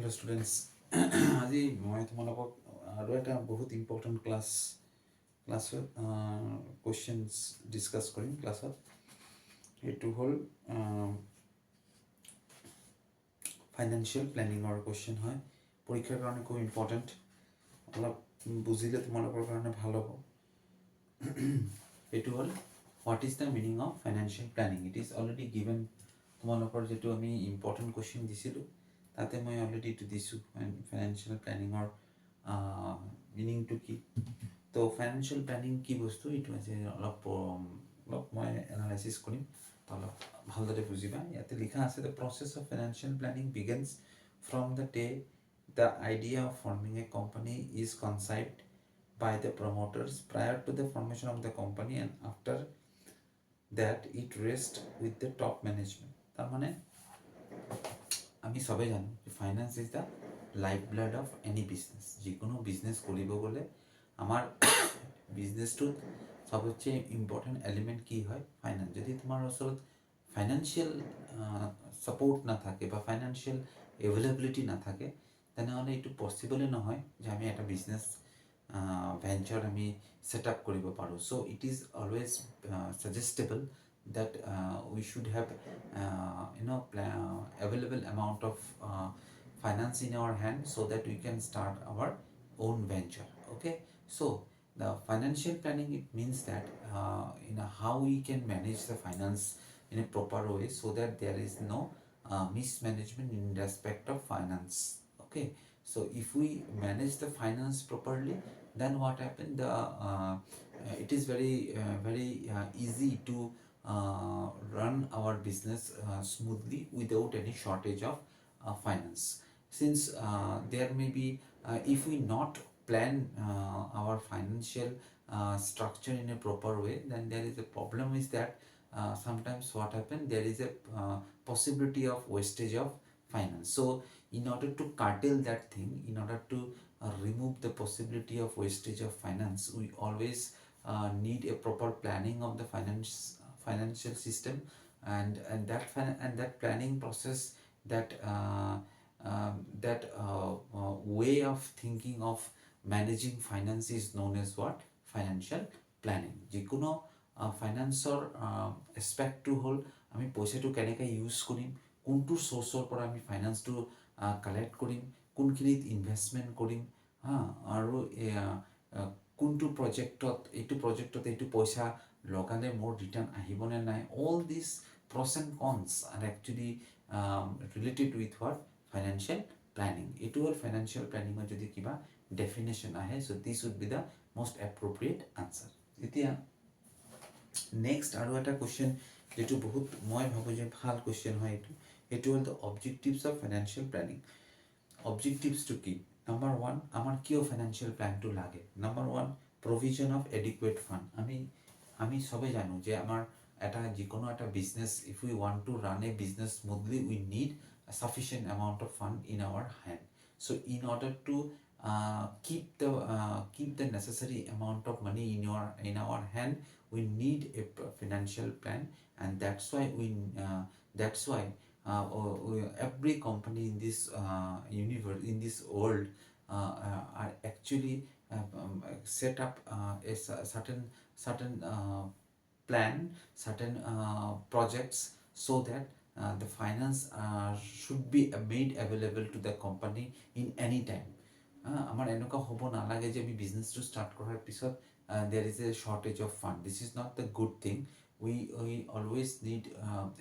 Hello students. আজি মই তোমালোকক আৰু এটা বহুত ইম্পৰ্টেণ্ট ক্লাছত কুৱেশ্যনছ ডিছকাছ কৰিম ক্লাছত। এইটো হ'ল ফাইনেন্সিয়েল প্লেনিঙৰ কুৱেশ্যন হয়, পৰীক্ষাৰ কাৰণে খুব ইম্পৰ্টেণ্ট। অলপ বুজিলে তোমালোকৰ কাৰণে ভাল হ'ব। এইটো হ'ল what is the meaning of financial planning. It is already given. তোমালোকৰ যিটো আমি ইম্পৰ্টেণ্ট কুৱেশ্যন দিছিলোঁ তাতে মই অলৰেডি এইটো দিছোঁ ফাইনেন্সিয়েল প্লেনিঙৰ মিনিংটো কি। তো ফাইনেন্সিয়েল প্লেনিং কি বস্তু এইটো আজি অলপ মই এনালাইচিছ কৰিম, অলপ ভালদৰে বুজিবা। ইয়াতে লিখা আছে the process of financial planning begins from the day the idea of forming a company is conceived by the promoters prior to the formation of the company and after that it rests with the top management. তার মানে আমি সবাই জানো যে finance is the life blood of any business. যিকোনো business কৰিব গ'লে আমাৰ বিজনেছটোত সবচেয়ে ইম্পৰ্টেণ্ট এলিমেণ্ট কি হয়? ফাইনেন্স। যদি তোমাৰ ওচৰত ফাইনেন্সিয়েল ছাপোৰ্ট নাথাকে বা ফাইনেন্সিয়েল এভেইলেবিলিটি নাথাকে তেনেহ'লে এইটো পচিবলে নহয় যে আমি এটা বিজনেছ ভেঞ্চাৰ আমি ছেট আপ কৰিব পাৰোঁ। So' it is always suggestable that we should have available amount of finance in our hand so that we can start our own venture. Okay, so the financial planning, it means that how we can manage the finance in a proper way so that there is no mismanagement in respect of finance. Okay, so if we manage the finance properly, then what happened, it is very easy to run our business smoothly without any shortage of finance. Since there may be, if we not plan our financial structure in a proper way, then there is a problem is that sometimes what happen, there is a possibility of wastage of finance. So in order to curtail that thing, in order to remove the possibility of wastage of finance, we always need a proper planning of the financial system, and that planning process, that way of thinking of managing finance is known as what? Financial planning. যিকোনো ফাইনেন্সৰ এছপেক্টটো হ'ল আমি পইচাটো কেনেকৈ use কৰিম, কোনটো চ'ৰ্চৰ পৰা আমি ফাইনেন্সটো কালেক্ট কৰিম, কোনখিনিত ইনভেষ্টমেণ্ট কৰিম, আৰু কোনটো প্ৰজেক্টত এইটো পইচা লগালে মোৰ ৰিটাৰ্ণ আহিবনে নাই। All this pros and cons are actually related with what? Financial planning. এইটো হ'ল ফাইনেন্সিয়েল প্লেনিঙৰ যদি কিবা ডেফিনেশ্যন আহে, so' this would be the most appropriate answer. এতিয়া নেক্সট আৰু এটা কুৱেশ্যন যিটো বহুত মই ভাবোঁ যে ভাল কুৱেশ্যন হয়, এইটো হ'ল the objectives of financial planning. অবজেক্টিভছটো কি? নাম্বাৰ ওৱান, আমাৰ কিয় ফাইনেন্সিয়েল প্লেনটো লাগে? Number one, provision of adequate fund. আমি সবে জানো যে আমাৰ যিকোনো এটা business, if we want to run a business smoothly, we need sufficient amount of fund in our hand. So in order to keep the necessary amount of money in our hand, we need a financial plan, and that's why every company in this universe, in this world, are actually set up a certain plan, certain projects, so that the finance should be made available to the company in any time. আমাৰ এনেকুৱা হ'ব নালাগে যে আমি বিজনেছটো start কৰাৰ পিছত there is a shortage of fund. This is not the good thing. We always need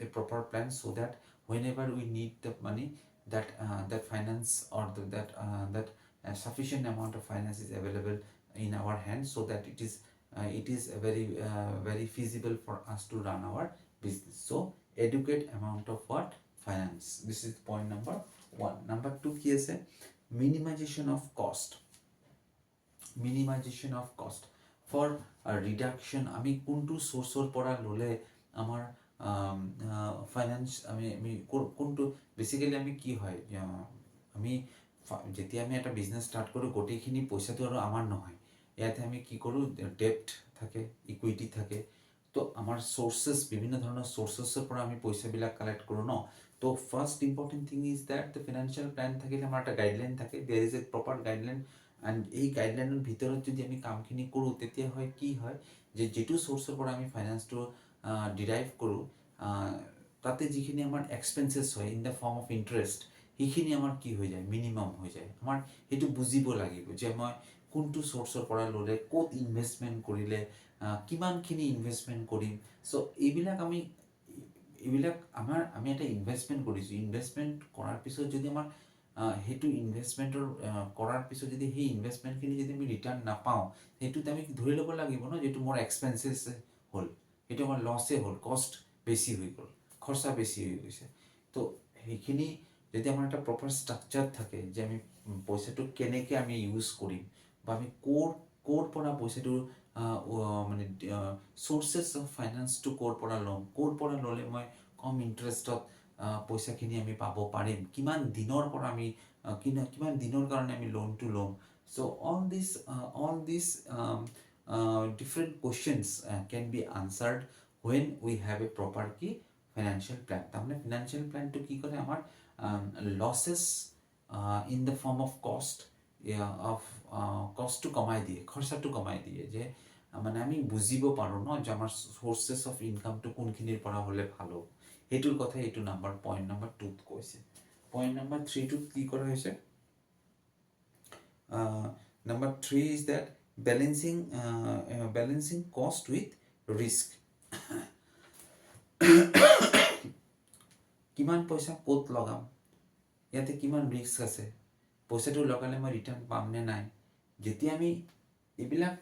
a proper plan, so that whenever we need the money, that finance or that sufficient amount of finance is available in our hands, so that it is very feasible for us to run our business. So adequate amount of what? Finance. This is point number one. Number two কি আছে? Minimization of cost. Minimization of cost for reduction. আমি কোনটো সোৰ্সৰ পৰা ললে আমাৰ finance আমি কোনটো basically আমি কি হয়, আমি যেতিয়া আমি এটা বিজনেছ ষ্টাৰ্ট কৰোঁ গোটেইখিনি পইচাটো আৰু আমাৰ নহয়। ইয়াতে আমি কি কৰোঁ, ডেপ্ট থাকে, ইকুইটি থাকে, তো আমাৰ সোৰ্সেস, বিভিন্ন ধৰণৰ সোৰ্সেসৰ পৰা আমি পইচাবিলাক কালেক্ট কৰোঁ ন। তো first important thing is that the financial plan থাকিলে আমাৰ এটা গাইডলাইন থাকে, there is a proper guideline, and এই গাইডলাইনৰ ভিতৰত যদি আমি কামখিনি কৰোঁ তেতিয়া হয় কি হয় যে যিটো চ'ৰ্চৰ পৰা আমি ফাইনেন্সটো ডিৰাইভ কৰোঁ তাতে যিখিনি আমাৰ এক্সপেঞ্চেছ হয় in the form of interest সেইখিনি আমাৰ কি হৈ যায় মিনিমাম হৈ যায়। আমাৰ সেইটো বুজিব লাগিব যে মই কোনটো চ'ৰ্চৰ পৰা ল'লে ক'ত ইনভেষ্টমেণ্ট কৰিলে কিমানখিনি ইনভেষ্টমেণ্ট কৰিম। চ' এইবিলাক আমি এটা ইনভেষ্টমেণ্ট কৰিছোঁ, ইনভেষ্টমেণ্ট কৰাৰ পিছত যদি আমাৰ সেইটো ইনভেষ্টমেণ্টৰ কৰাৰ পিছত যদি সেই ইনভেষ্টমেণ্টখিনি যদি আমি ৰিটাৰ্ণ নাপাওঁ সেইটোত আমি ধৰি ল'ব লাগিব ন যিটো মোৰ এক্সপেঞ্চেছ হ'ল, সেইটো আমাৰ লছে হ'ল, কষ্ট বেছি হৈ গ'ল, খৰচা বেছি হৈ গৈছে। তো সেইখিনি যদি আমাৰ এটা প্ৰপাৰ ষ্ট্ৰাকচাৰ থাকে যে আমি পইচাটো কেনেকৈ আমি ইউজ কৰিম বা আমি ক'ৰ পৰা পইচাটো মানে চ'ৰ্চেছ অফ ফাইনেন্সটো ক'ৰ পৰা ল'ম, ক'ৰ পৰা ল'লে মই কম ইণ্টাৰেষ্টত পইচাখিনি আমি পাব পাৰিম, কিমান দিনৰ পৰা আমি কিমান দিনৰ কাৰণে আমি লোনটো ল'ম। চ' all these different questions can be answered when we have a proper কি financial plan। তাৰমানে financial planটো কি কৰে আমাৰ losses in the form of কষ্টটো কমাই দিয়ে, খৰচাটো কমাই দিয়ে, যে মানে আমি বুজিব পাৰোঁ ন যে আমাৰ চ'ৰ্চেছ অফ ইনকামটো কোনখিনিৰ পৰা হ'লে ভাল হ'ব। সেইটোৰ কথা এইটো পইণ্ট নম্বৰ 2ত কৈছে। পইণ্ট নম্বৰ 3টোত কি কৰা হৈছে, number 3 is that balancing cost with risk। কিমান পইচা ক'ত লগাম, ইয়াতে কিমান ৰিস্ক আছে, পইচাটো লগালে মই ৰিটাৰ্ণ পাম নে নাই। যেতিয়া আমি এইবিলাক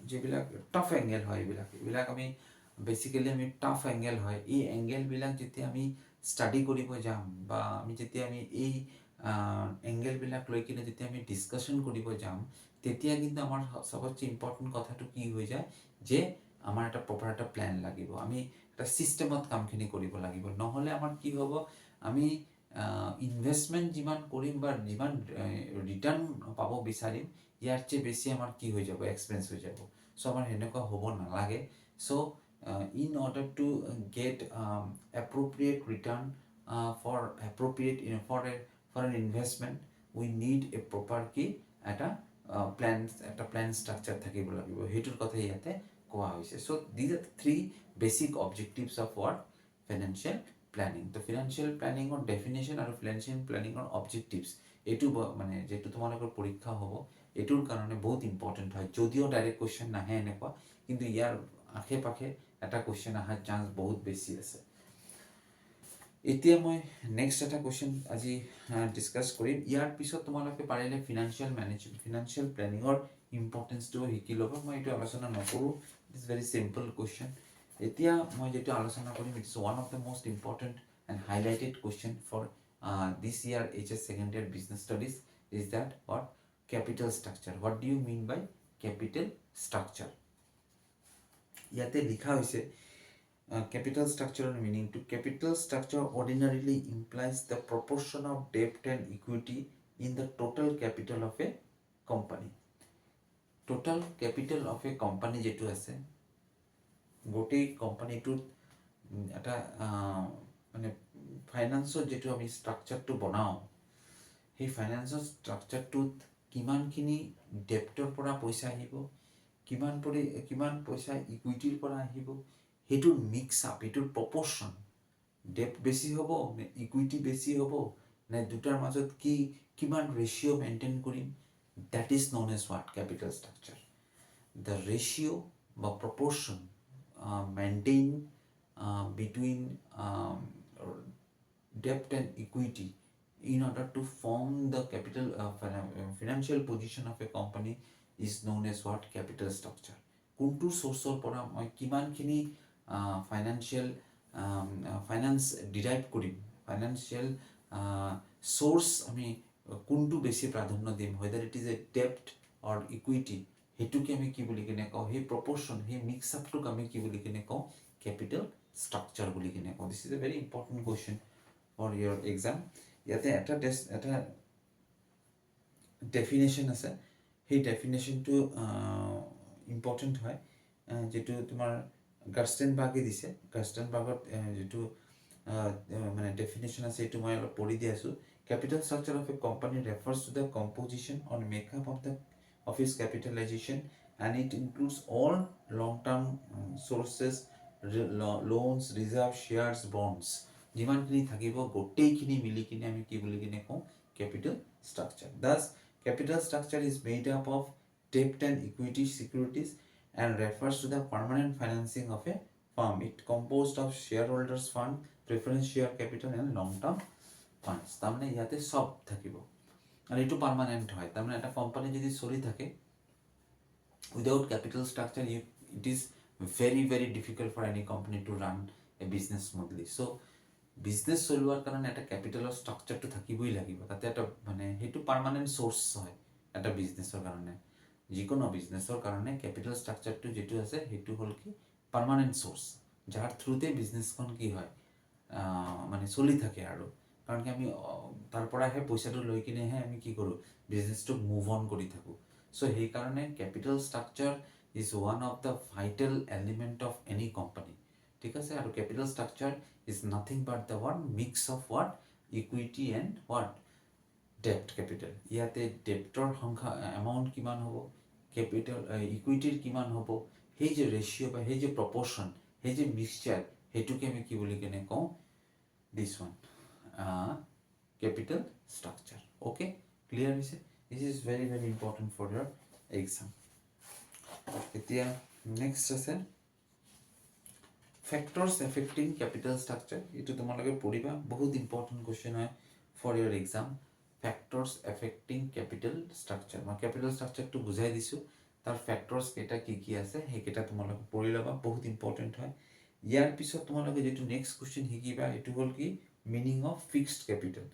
যিবিলাক টাফ এংগেল হয় এইবিলাক আমি বেচিকেলি আমি টাফ এংগেল হয়, এই এংগেলবিলাক যেতিয়া আমি ষ্টাডি কৰিব যাম বা যেতিয়া আমি এই এংগেলবিলাক লৈ কিনে যেতিয়া আমি ডিছকাশ্যন কৰিব যাম তেতিয়া কিন্তু আমাৰ চবতছে ইম্পৰ্টেণ্ট কথাটো কি হৈ যায় যে আমাৰ এটা প্ৰপাৰ এটা প্লেন লাগিব, আমি এটা ছিষ্টেমত কামখিনি কৰিব লাগিব। নহ'লে আমাৰ কি হ'ব, আমি ইনভেষ্টমেণ্ট যিমান কৰিম বা যিমান ৰিটাৰ্ণ পাব বিচাৰিম ইয়াতছে বেছি আমাৰ কি হৈ যাব এক্সপেঞ্চ হৈ যাব। চ' আমাৰ সেনেকুৱা হ'ব নালাগে। চ' in order to get appropriate return for an investment we need a proper কি এটা প্লেন ষ্ট্ৰাকচাৰ থাকিব লাগিব, সেইটোৰ কথা ইয়াতে কোৱা হৈছে। চ' these are 3 basic objectives of what financial planning। তো ফিনান্সিয়েল প্লেনিঙৰ ডেফিনেশ্যন আৰু ফিনান্সিয়েল প্লেনিঙৰ অবজেক্টিভছ এইটো মানে যিটো তোমালোকৰ পৰীক্ষা হ'ব এইটোৰ কাৰণে বহুত ইম্পৰ্টেণ্ট হয়। যদিও ডাইৰেক্ট কুৱেশ্যন নাহে এনেকুৱা, কিন্তু ইয়াৰ আশে পাশে এটা কুৱেশ্যন অহাৰ চান্স বহুত বেছি আছে। এতিয়া মই নেক্সট এটা কুৱেশ্যন আজি ডিছকাছ কৰিম। ইয়াৰ পিছত তোমালোকে পাৰিলে ফিনান্সিয়েল প্লেনিঙৰ ইম্পৰ্টেঞ্চটো শিকি ল'ব। মই এইটো আলোচনা নকৰোঁ, it is very simple question. এতিয়া মই যিটো আলোচনা কৰিম it is one of the most important and highlighted question for this year HS second year business studies is that what capital structure। what do you mean by capital structure? ইয়াতে লিখা হৈছে capital structure meaning to capital structure ordinarily implies the proportion of debt and equity in the total capital of a company। total capital of a company যেটো আছে গোটেই কোম্পানীটোত এটা মানে ফাইনেন্সৰ যেটো আমি ষ্ট্ৰাকচাৰটো বনাওঁ সেই ফাইনেন্সৰ ষ্ট্ৰাকচাৰটোত কিমানখিনি ডেপ্টৰ পৰা পইচা আহিব, কিমান পইচা ইকুইটিৰ পৰা আহিব, সেইটোৰ মিক্স আপ, সেইটোৰ প্ৰপৰ্শ্যন, ডেপ্ট বেছি হ'ব নে ইকুইটি বেছি হ'ব নে দুটাৰ মাজত কিমান ৰেচিঅ' মেইনটেইন কৰিম, that is known as what capital structure. The ratio' বা proportion maintain between debt and equity in order to form the capital financial position of a company is known as what capital structure। কোনটো সোৰ্সৰ পৰা মই কিমানখিনি finance derive কৰিম, financial source আমি কোনটো বেছি প্ৰাধান্য দিম, whether it is a debt or equity, হেতুকে আমি কি বুলি কিনে কওঁ, সেই প্ৰপৰ্শ্যন সেই মিক্স আপটোক আমি কি বুলি কিনে কওঁ capital structure বুলি কিনে কওঁ। This is a very important question for your exam। ইয়াতে এটা ডেফিনেশ্যন আছে, সেই ডেফিনেশ্যনটো ইম্পৰ্টেণ্ট হয়, যেটো তোমাৰ গাৰ্ষ্টেনবাৰ্গে দিছে। গাৰ্ষ্টেনবাৰ্গত যেটো মানে ডেফিনেশ্যন আছে এইটো মই অলপ পঢ়ি দি আছোঁ capital structure of a company refers to the composition or makeup of its capitalization and it includes all long-term sources loans reserve shares bonds যিমানখিনি থাকিব গোটেইখিনি মিলি কিনে আমি কি বুলি কিনে কওঁ capital structure thus capital structure is made up of debt and equity securities and refers to the permanent financing of a firm it composed of shareholders fund preference share capital and long-term funds তাৰমানে ইয়াতে সব থাকিব আৰু এইটো permanent হয় তাৰমানে এটা company যদি চলি থাকে without capital structure it is very difficult for any company to run a business smoothly so business চলোৱাৰ কাৰণে এটা ক্যাপিটালৰ ষ্ট্ৰাকচাৰটো থাকিবই লাগিব তাতে এটা মানে হেতু পাৰ্মানেন্ট সোৰ্স হয় এটা বিজনেছৰ কাৰণে যিকোনো বিজনেছৰ কাৰণে ক্যাপিটাল ষ্ট্ৰাকচাৰটো যেটো আছে হেতু হল কি পাৰ্মানেন্ট সোৰ্স যাৰ থ্ৰুতে বিজনেছখন কি হয় মানে চলি থাকে আৰু কাৰণ কি আমি তাৰ পৰাহে পইচাটো লৈ কিনেহে আমি কি কৰো বিজনেছটো মুভ অন কৰি থাকো সো সেই কাৰণে capital structure is one of the vital element of any company ঠিক আছে আৰু capital structure is nothing but the one mix of what equity and what ডেপ্ট ক্যাপিটাল ইয়াতে ডেপ্টৰ সংখ্যা এমাউন্ট কিমান হ'ব ক্যাপিটাল ইকুইটিৰ কিমান হ'ব সেই যে ৰেশিও বা সেই যে প্ৰপোৰ্শন সেই যে মিক্সচাৰ হেতুকে আমি কি বুলি কেনে কওঁ this one capital structure okay clear is it this is very important for your exam এতিয়া next আছে factors affecting capital structure এটো তোমালোকে পঢ়িবা বহুত important question হয় for your exam factors affecting capital structure মই capital structure টো বুজাই দিছো তাৰ factors কেটা কি আছে সেই কেটা তোমালোকে পঢ়ি লবা বহুত important হয় ইয়াৰ পিছত তোমালোকে যেটো নেক্সট কোশ্চেন শিকিবা এটো হল কি meaning of fixed capital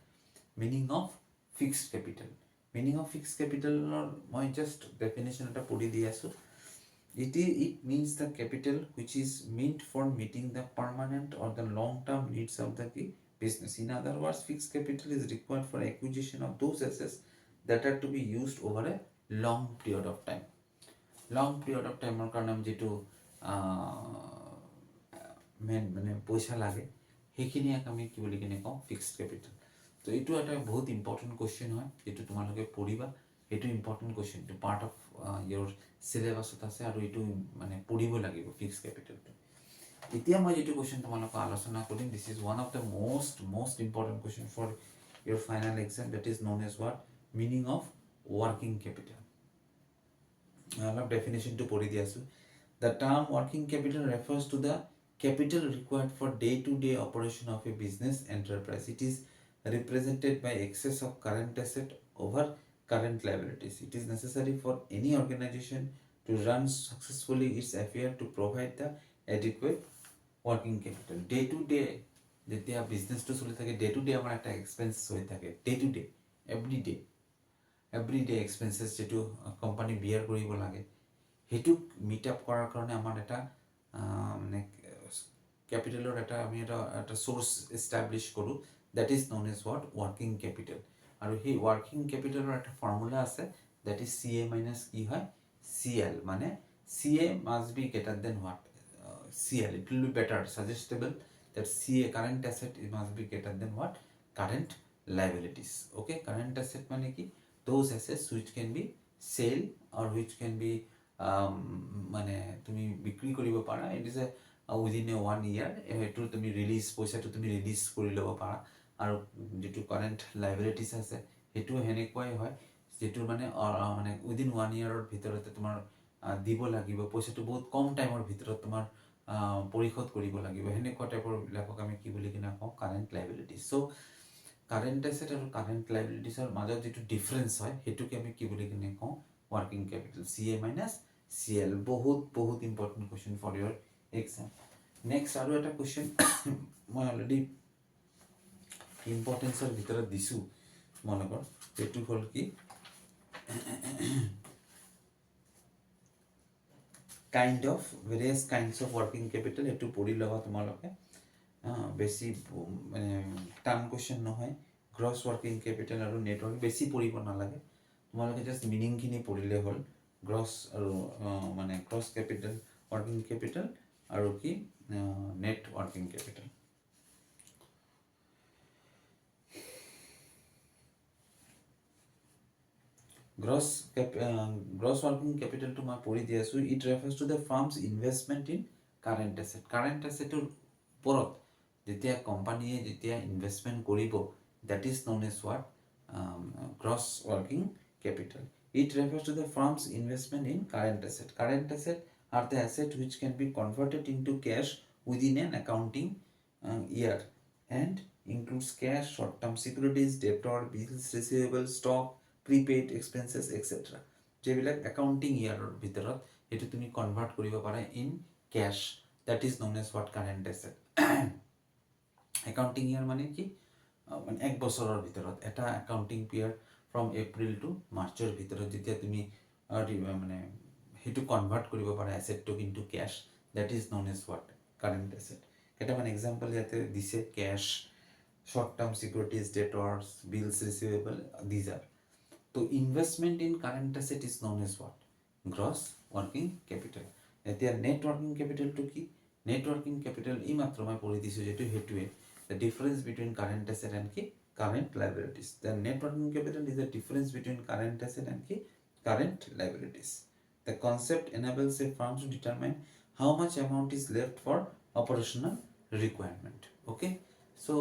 meaning of fixed capital meaning of fixed ক্যাপিটালৰ মই জাস্ট ডেফিনেশন এটা পঢ়ি দি আছো it means the capital which is meant for meeting the permanent or the long term needs of the business in other words fixed capital is required for acquisition of those assets that are to be used over a long period of time or কাৰণে যেটো মানে পইচা লাগে সেইখিনি আমি কি বুলি কিনে কওঁ ফিক্সড ক্যাপিটাল তো এইটো এটা বহুত ইম্পৰ্টেন্ট কোশ্চেন হয় যেটো তোমালোকে পঢ়িবা এইটো important question to part of your সিলেবাসত আছে আৰু এইটো মানে পঢ়িব লাগিব ফিক্সড ক্যাপিটালটো এতিয়া মই যেটো কোশ্চেন তোমালোকক আলোচনা কৰিম this is one of the most important question for your final exam that is known as what meaning of working capital অলপ ডেফিনেশনটো পঢ়ি দি আছো the term working capital refers to the capital required for day-to-day operation of a business enterprise it is represented by excess of current asset over current liabilities it is necessary for any organization to run successfully its affair to provide the adequate working capital day to day যেতিয়া বিজনেছটো চলি থাকে day to day আমাৰ একটা expense হৈ থাকে day to day every day expenses যেটো company bear কৰিব লাগে হেতুক মিট আপ কৰাৰ কাৰণে আমাৰ এটা মানে ক্যাপিটালৰ এটা আমি এটা সোৰ্স এস্টাবলিশ কৰো that is known as what working capital আৰু সেই working capitalৰ এটা ফৰ্মুলা আছে that is CA minus কি হয় CL মানে CA must be greater than what CL it will be better suggestible that CA current asset it must be greater than what current liabilities okay current asset মানে কি those assets which can be sale or which can be মানে তুমি বিক্ৰী কৰিব পাৰা it is a within a 1 year এটো তুমি release পইচাটো তুমি ৰিলিজ কৰি লব পাৰা আৰু যেটো কাৰেন্ট লায়াবিলিটিস আছে হেতু হেনেকুৱাই হয় যেটো মানে মানে উইদিন 1 ইয়াৰৰ ভিতৰতে তোমাৰ দিব লাগিব পইচাটো বহুত কম টাইমৰ ভিতৰত তোমাৰ পৰিশোধ কৰিব লাগিব হেনেকুৱা টাইপৰ বিলাকক আমি কি বুলি কিনা কওঁ current liabilities so current asset আৰু কাৰেন্ট লায়াবিলিটিসৰ মাজত যেটো ডিফাৰেন্স হয় হেতুকে আমি কি বুলি কিনা কওঁ working capital CA minus CL বহুত important question for your exam next আৰু এটা কোশ্চেন মই অলৰেডি ইম্পৰ্টেন্সৰ ভিতৰত দিছো মনকৰ এটো হল কি various kinds of working capital এটো পঢ়ি লবা তোমালোকে বেছি মানে টান কোশ্চেন নহয় গ্ৰস ওয়াৰ্কিং ক্যাপিটাল আৰু নেট ওয়াৰ্কিং বেছি পঢ়িব নালাগে তোমালোকে জাস্ট মিনিং খিনি পঢ়িলে হল গ্ৰস আৰু মানে গ্ৰস ওয়াৰ্কিং ক্যাপিটাল আৰু কি net working capital gross working কেপিটেলটো মই পঢ়ি দি আছোঁ. It refers to the firm's investment in current asset. Current এছেটৰ ওপৰত যেতিয়া কোম্পানীয়ে যেতিয়া ইনভেষ্টমেণ্ট কৰিব, that is known as what? Gross working capital. It refers to the firm's investment in current asset. Current asset are the asset which can be converted into cash within an accounting year and includes cash, short-term securities, debtor, bills receivable, stock, prepaid expenses, etc. যেবিলাক accounting ইয়াৰৰ ভিতৰত সেইটো তুমি convert কৰিব পাৰা in cash, that is known as what current asset. Accounting year মানে কি, মানে এক বছৰৰ ভিতৰত এটা accounting period from April to মাৰ্চৰ ভিতৰত যেতিয়া তুমি মানে সেইটো কনভাৰ্ট কৰিব পাৰা এছেটটোক into cash, that is known as what current asset. কেইটামান এক্সাম্পল ইয়াতে দিছে, cash, short term securities, debtors, bills receivable, these are. So investment in current asset is known as what? Gross working capital. এতিয়া net working capital to কি? Net working capital ই মাত্ৰ মই পঢ়ি দিছোঁ যেটো হেতুৱে the difference between current asset and কি current liabilities. The net working capital is the difference between current asset and কি current liabilities. The concept enables a firm to determine how much amount is left for operational requirement. Okay, so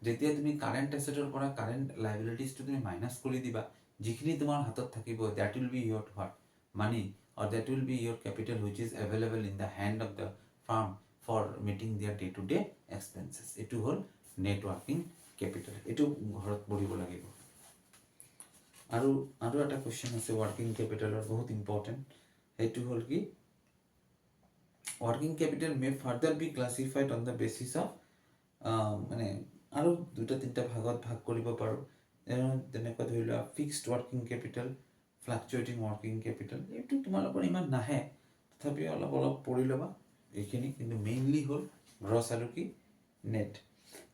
যেতিয়া তুমি current এছেটৰ পৰা current লাইবিলিটিজটো তুমি minus কৰি দিবা, যিখিনি তোমাৰ হাতত থাকিব, that will be your what money, or that will be your capital which is available in the hand of the firm for meeting their day to day expenses. এইটো হ'ল নেট ৱৰ্কিং কেপিটেল. এইটো ঘৰত পঢ়িব লাগিব. আৰু এটা question আছে working কেপিটেলৰ, বহুত ইম্পৰ্টেণ্ট. সেইটো হ'ল কি, working capital may further be classified on the basis of, মানে আৰু দুটা তিনিটা ভাগত ভাগ কৰিব পাৰোঁ. তেনেকুৱা ধৰি লোৱা fixed working capital, fluctuating working capital. এইটো তোমালোকৰ ইমান নাহে, তথাপিও অলপ পঢ়ি ল'বা এইখিনি. কিন্তু মেইনলি হ'ল গ্ৰছ আৰু কি নেট.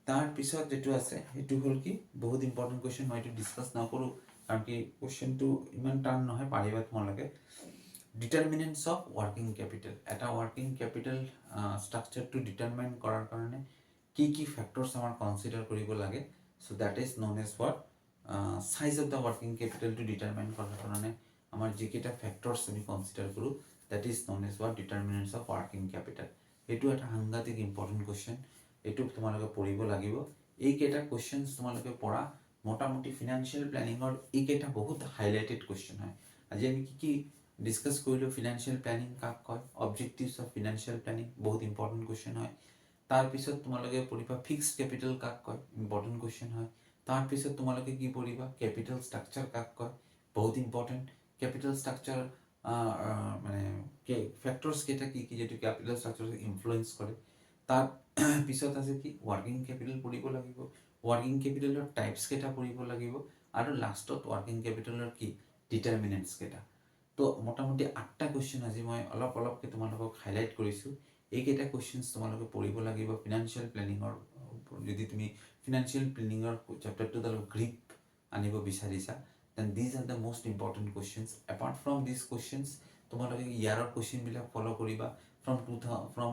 তাৰপিছত যিটো আছে সেইটো হ'ল কি বহুত ইম্পৰ্টেণ্ট কুৱেশ্যন. মই এইটো ডিছকাছ নকৰোঁ কাৰণ কি কুৱেশ্যনটো ইমান টান নহয়, পাৰিবা তোমালোকে. Determinants of working capital. এটা ৱৰ্কিং কেপিটেল ষ্ট্ৰাকচাৰটো ডিটাৰমাইন কৰাৰ কাৰণে কি কি ফেক্টৰ্ছ আমাৰ কনচিডাৰ কৰিব লাগে. So' that is known as what size of the working কেপিটেলটো ডিটাৰমাইন কৰাৰ কাৰণে আমাৰ যিকেইটা ফেক্টৰ্ছ আমি কনচিডাৰ কৰোঁ, that is known as what determinants of working capital. এইটো এটা সাংঘাতিক ইম্পৰ্টেণ্ট কুৱেশ্যন. এইটো তোমালোকে পঢ়িব লাগিব. এইকেইটা কুৱেশ্যনছ তোমালোকে পঢ়া. মোটামুটি ফিনান্সিয়েল প্লেনিঙৰ এইকেইটা বহুত হাইলাইটেড কুৱেশ্যন হয়. আজি আমি কি ডিছকাছ কৰিলোঁ, ফিনান্সিয়েল প্লেনিং কাক কয়, অবজেক্টিভছ অফ ফিনান্সিয়েল প্লেনিং, বহুত ইম্পৰ্টেণ্ট কুৱেশ্যন হয়. তাৰপিছত তোমালোকে পঢ়িবা ফিক্সড কেপিটেল কাক কয়, ইম্পৰ্টেণ্ট কুৱেশ্যন হয়. তাৰপিছত তোমালোকে কি পঢ়িবা, কেপিটেল ষ্ট্ৰাকচাৰ কাক কয়, বহুত ইম্পৰ্টেণ্ট. কেপিটেল ষ্ট্ৰাকচাৰ মানে ফেক্টৰ্ছ কেইটা কি কি যিটো কেপিটেল ষ্ট্ৰাকচাৰক ইনফ্লুৱেঞ্চ কৰে. তাৰ পিছত আছে কি ৱৰ্কিং কেপিটেল পঢ়িব লাগিব, ৱৰ্কিং কেপিটেলৰ টাইপছ কেইটা পঢ়িব লাগিব, আৰু লাষ্টত ৱৰ্কিং কেপিটেলৰ কি ডিটাৰমিনেণ্টছ কেইটা. তো মোটামুটি 8টা কুৱেশ্যন আজি মই অলপকৈ তোমালোকক হাইলাইট কৰিছোঁ. এইকেইটা কুৱেশ্যনছ তোমালোকে পঢ়িব লাগিব ফিনান্সিয়েল প্লেনিঙৰ. যদি তুমি ফিনান্সিয়েল প্লেনিঙৰ চেপ্টাৰটোত অলপ গ্ৰীপ আনিব বিচাৰিছা, then these are the most important questions. Apart from these questions তোমালোকে ইয়াৰৰ কুৱেশ্যনবিলাক ফ'ল' কৰিবা ফ্ৰম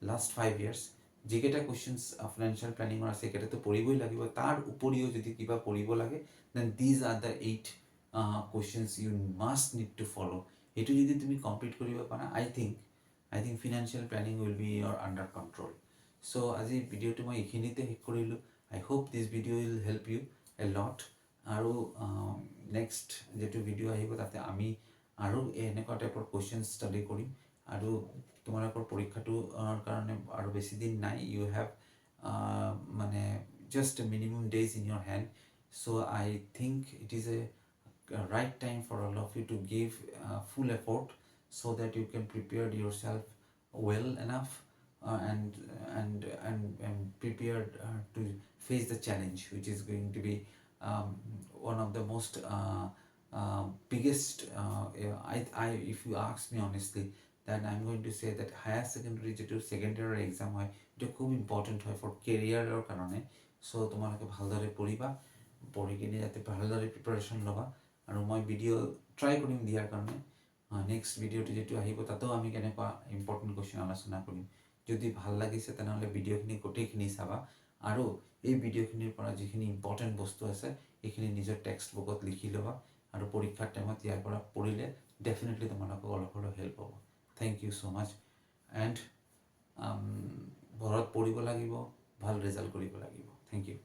লাষ্ট 5 years. যিকেইটা কুৱেশ্যনছ ফিনান্সিয়েল প্লেনিঙৰ আছে সেইকেইটাতো পঢ়িবই লাগিব. তাৰ উপৰিও যদি কিবা পঢ়িব লাগে, then these are the 8 questions you must need to follow'. সেইটো যদি তুমি কমপ্লিট কৰিব পাৰা, I think financial planning will be your under control. So' আজি ভিডিঅ'টো মই এইখিনিতে শেষ কৰিলোঁ. I hope this video' will help you a lot. আৰু নেক্সট যিটো ভিডিঅ' আহিব তাতে আমি আৰু এনেকুৱা টাইপৰ কুৱেশ্যন ষ্টাডি কৰিম. আৰু তোমালোকৰ পৰীক্ষাটোৰ কাৰণে আৰু বেছি দিন নাই. ইউ হেভ মানে just minimum days in your hand. So' I think it is a right time for all of you to give full effort so that you can prepare yourself well enough and prepared to face the challenge which is going to be one of the most biggest if you ask me honestly, then I'm going to say that higher secondary যেটো second year exam হয় এটা খুব important হয় for কেৰিয়াৰৰ কাৰণে. চ' তোমালোকে ভালদৰে পঢ়িবা, পঢ়ি কিনে যাতে ভালদৰে প্ৰিপাৰেশ্যন ল'বা. আৰু মই ভিডিঅ' ট্ৰাই কৰিম দিয়াৰ কাৰণে. নেক্সট ভিডিঅ'টো যিটো আহিব তাতেও আমি কেনেকুৱা ইম্পৰ্টেণ্ট কুৱেশ্যন আলোচনা কৰিম. যদি ভাল লাগিছে তেনেহ'লে ভিডিঅ'খিনি গোটেইখিনি চাবা, আৰু এই ভিডিঅ'খিনিৰ পৰা যিখিনি ইম্পৰ্টেণ্ট বস্তু আছে সেইখিনি নিজৰ টেক্সট বুকত লিখি ল'বা, আৰু পৰীক্ষাৰ টাইমত ইয়াৰ পৰা পঢ়িলে ডেফিনেটলি তোমালোকক অলপ হ'লেও হেল্প হ'ব thank you so' much and ঘৰত পঢ়িব লাগিব ভাল ৰিজাল্ট কৰিব লাগিব থেংক ইউ